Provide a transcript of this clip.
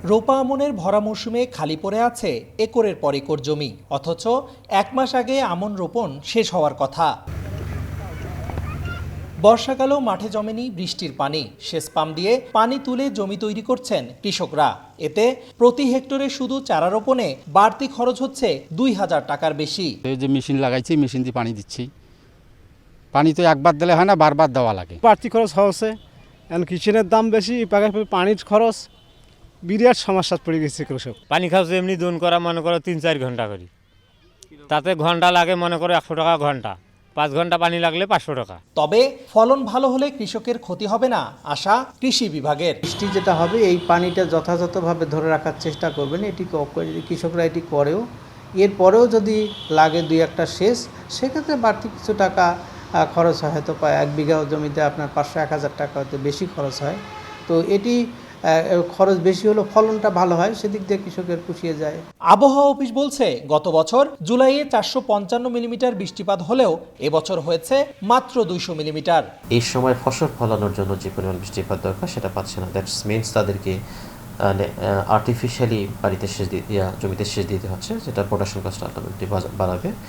রোপা আমনের ভরা মৌসুমে খালি পড়ে আছে একরের পর একর জমি, অথচ 1 মাস আগে আমন রোপণ শেষ হওয়ার কথা। বর্ষাকালেও মাঠে জমেনি বৃষ্টির পানি, সেচ পাম্প দিয়ে পানি তুলে জমি তৈরি করছেন কৃষকরা। এতে প্রতি হেক্টরে শুধু চারা রোপণে বাড়তি খরচ হচ্ছে 2000 টাকার বেশি। এই যে মেশিন লাগাইছি, মেশিন দিয়ে পানি দিচ্ছি। পানি তো একবার দিলে হয় না, বারবার দেওয়া লাগে। বাড়তি খরচ হচ্ছে, এখন কিচেনের দাম বেশি, পানির খরচ, বিরাট সমস্যা পড়ে গেছে কৃষক। পানি খাওয়া এমনি দোন করা মনে করো 3-4 ঘন্টা করি, তাতে ঘন্টা লাগে মনে করো 100 টাকা ঘন্টা, 5 ঘন্টা পানি লাগলে 500 টাকা। তবে ফলন ভালো হলে কৃষকের ক্ষতি হবে না আশা কৃষি বিভাগের। বৃষ্টি যেটা হবে এই পানিটা যথাযথভাবে ধরে রাখার চেষ্টা করবেন, এটি কৃষকরা এটি করেও। এরপরেও যদি লাগে 2-1টা সেচ, সেক্ষেত্রে বাড়তি কিছু টাকা খরচ হয়, হয়তো 1 বিঘা জমিতে আপনার 500-1000 টাকা হয়তো বেশি খরচ হয়। তো এটি খরচ বেশি হলো ফলনটা ভালো হয়, সেদিক দিয়ে কৃষকের পুষিয়ে যায়। আবহাওয়া অফিস বলছে গত বছর জুলাইয়ে 455 মিলিমিটার বৃষ্টিপাত হলেও এবছর হয়েছে মাত্র 200 মিলিমিটার। এই সময় ফসল ফলানোর জন্য যে পরিমাণ বৃষ্টিপাত দরকার সেটা পাচ্ছে না। দ্যাটস মিনস তাদেরকে আর্টিফিশিয়ালি জমিতে সেচ দিতে হচ্ছে, যেটা প্রোডাকশন কস্ট আলটিমেটলি বাড়াবে।